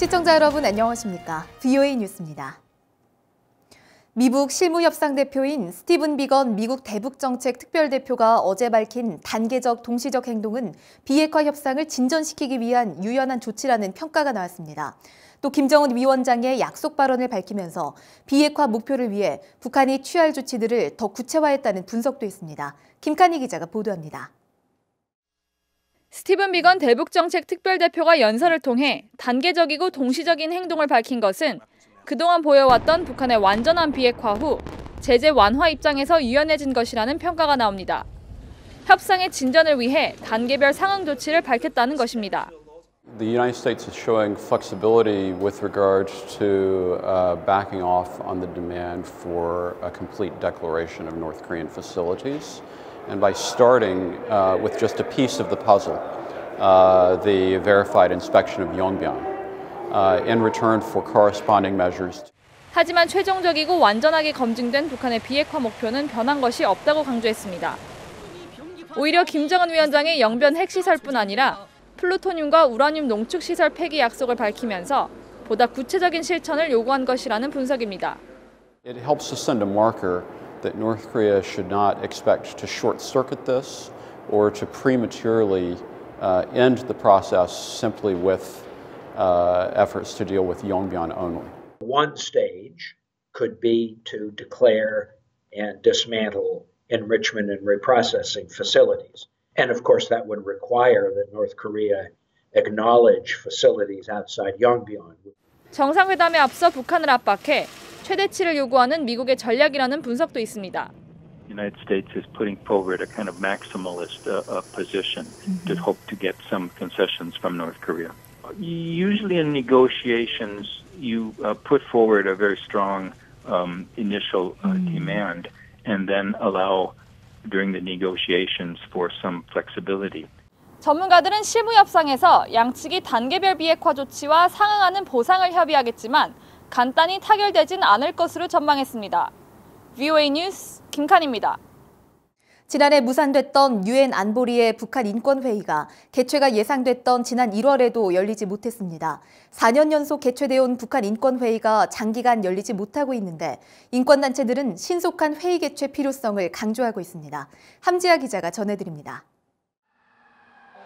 시청자 여러분 안녕하십니까? VOA 뉴스입니다. 미국 실무협상 대표인 스티븐 비건 미국 대북정책 특별대표가 어제 밝힌 단계적 동시적 행동은 비핵화 협상을 진전시키기 위한 유연한 조치라는 평가가 나왔습니다. 또 김정은 위원장의 약속 발언을 밝히면서 비핵화 목표를 위해 북한이 취할 조치들을 더 구체화했다는 분석도 있습니다. 김칸희 기자가 보도합니다. 스티븐 비건 대북정책 특별대표가 연설을 통해 단계적이고 동시적인 행동을 밝힌 것은 그동안 보여왔던 북한의 완전한 비핵화 후 제재 완화 입장에서 유연해진 것이라는 평가가 나옵니다. 협상의 진전을 위해 단계별 상응 조치를 밝혔다는 것입니다. The United States is showing flexibility with regard to backing off on the demand for a complete declaration of North Korean facilities. And by starting with just a piece of the puzzle, the verified inspection of Yongbyon, in return for corresponding measures. 하지만 최종적이고 완전하게 검증된 북한의 비핵화 목표는 변한 것이 없다고 강조했습니다. 오히려 김정은 위원장의 영변 핵시설뿐 아니라 플루토늄과 우라늄 농축시설 폐기 약속을 밝히면서 보다 구체적인 실천을 요구한 것이라는 분석입니다. It helps to send a marker that North Korea should not expect to short-circuit this or to prematurely end the process simply with efforts to deal with Yongbyon only. One stage could be to declare and dismantle enrichment and reprocessing facilities. And of course that would require that North Korea acknowledge facilities outside Yongbyon. 정상회담에 앞서 북한을 압박해 최대치를 요구하는 미국의 전략이라는 분석도 있습니다. The United States is putting forward a kind of maximalist position to hope to get some concessions from North Korea. Usually in negotiations, you put forward a very strong initial demand and then allow during the negotiations for some flexibility. 전문가들은 실무협상에서 양측이 단계별 비핵화 조치와 상응하는 보상을 협의하겠지만 간단히 타결되진 않을 것으로 전망했습니다. VOA 뉴스 김칸희입니다. 지난해 무산됐던 유엔 안보리의 북한 인권회의가 개최가 예상됐던 지난 1월에도 열리지 못했습니다. 4년 연속 개최되어 온 북한 인권회의가 장기간 열리지 못하고 있는데 인권단체들은 신속한 회의 개최 필요성을 강조하고 있습니다. 함지아 기자가 전해드립니다.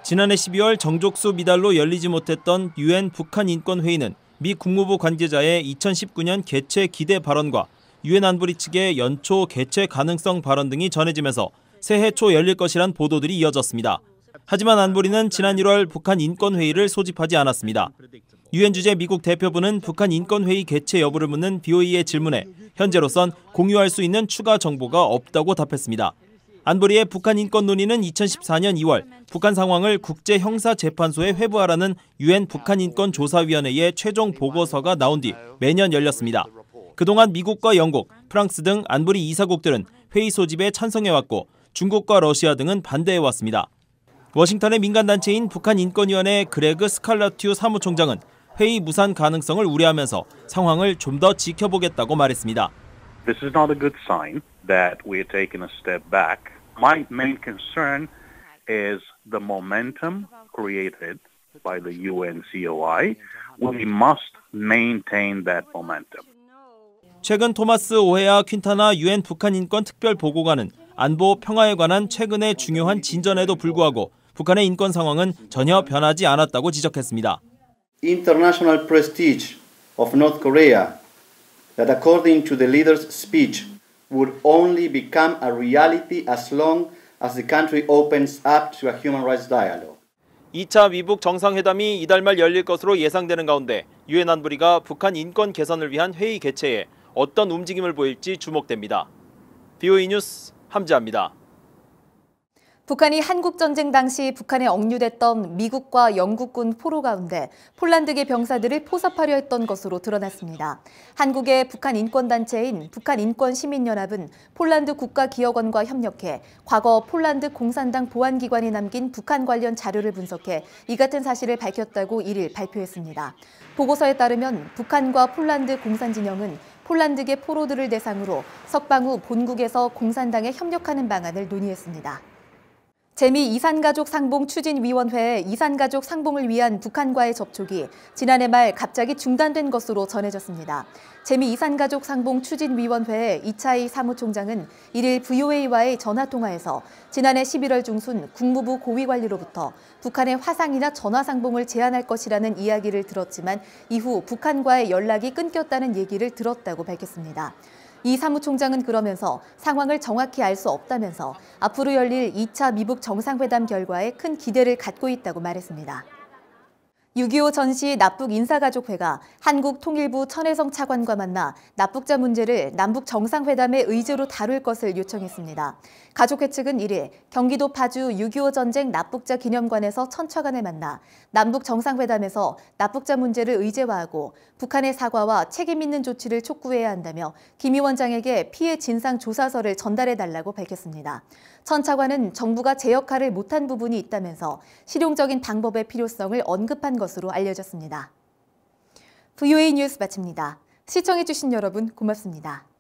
지난해 12월 정족수 미달로 열리지 못했던 유엔 북한 인권회의는 미 국무부 관계자의 2019년 개최 기대 발언과 유엔 안보리 측의 연초 개최 가능성 발언 등이 전해지면서 새해 초 열릴 것이란 보도들이 이어졌습니다. 하지만 안보리는 지난 1월 북한 인권회의를 소집하지 않았습니다. 유엔 주재 미국 대표부는 북한 인권회의 개최 여부를 묻는 VOA의 질문에 현재로선 공유할 수 있는 추가 정보가 없다고 답했습니다. 안보리의 북한 인권 논의는 2014년 2월 북한 상황을 국제형사재판소에 회부하라는 유엔 북한인권조사위원회의 최종 보고서가 나온 뒤 매년 열렸습니다. 그동안 미국과 영국, 프랑스 등 안보리 이사국들은 회의 소집에 찬성해왔고 중국과 러시아 등은 반대해왔습니다. 워싱턴의 민간단체인 북한인권위원회 그레그 스칼라튜 사무총장은 회의 무산 가능성을 우려하면서 상황을 좀 더 지켜보겠다고 말했습니다. This is not a good sign that we are taking a step back. My main concern is the momentum created by the UN COI. We must maintain that momentum. 최근 토마스 오헤아 퀸타나 유엔 북한 인권 특별 보고관은 안보 평화에 관한 최근의 중요한 진전에도 불구하고 북한의 인권 상황은 전혀 변하지 않았다고 지적했습니다. International prestige of North Korea that according to the leader's speech would only become a reality as long as the country opens up to a human rights dialogue. 2차 미북 정상회담이 이달 말 열릴 것으로 예상되는 가운데 유엔 안보리가 북한 인권 개선을 위한 회의 개최에 어떤 움직임을 보일지 주목됩니다. VOA 뉴스 함지아입니다. 북한이 한국전쟁 당시 북한에 억류됐던 미국과 영국군 포로 가운데 폴란드계 병사들을 포섭하려 했던 것으로 드러났습니다. 한국의 북한 인권단체인 북한인권시민연합은 폴란드 국가기억원과 협력해 과거 폴란드 공산당 보안기관이 남긴 북한 관련 자료를 분석해 이 같은 사실을 밝혔다고 1일 발표했습니다. 보고서에 따르면 북한과 폴란드 공산진영은 폴란드계 포로들을 대상으로 석방 후 본국에서 공산당에 협력하는 방안을 논의했습니다. 재미 이산가족 상봉 추진위원회의 이산가족 상봉을 위한 북한과의 접촉이 지난해 말 갑자기 중단된 것으로 전해졌습니다. 재미 이산가족 상봉 추진위원회의 이차희 사무총장은 1일 VOA와의 전화통화에서 지난해 11월 중순 국무부 고위관리로부터 북한의 화상이나 전화상봉을 제안할 것이라는 이야기를 들었지만 이후 북한과의 연락이 끊겼다는 얘기를 들었다고 밝혔습니다. 이 사무총장은 그러면서 상황을 정확히 알 수 없다면서 앞으로 열릴 2차 미북 정상회담 결과에 큰 기대를 갖고 있다고 말했습니다. 6.25 전시 납북 인사가족회가 한국 통일부 천혜성 차관과 만나 납북자 문제를 남북 정상회담의 의제로 다룰 것을 요청했습니다. 가족회 측은 1일 경기도 파주 6.25 전쟁 납북자 기념관에서 천 차관을 만나 남북 정상회담에서 납북자 문제를 의제화하고 북한의 사과와 책임 있는 조치를 촉구해야 한다며 김 위원장에게 피해 진상 조사서를 전달해달라고 밝혔습니다. 천 차관은 정부가 제 역할을 못한 부분이 있다면서 실용적인 방법의 필요성을 언급한 것으로 알려졌습니다. VOA 뉴스 마칩니다. 시청해주신 여러분 고맙습니다.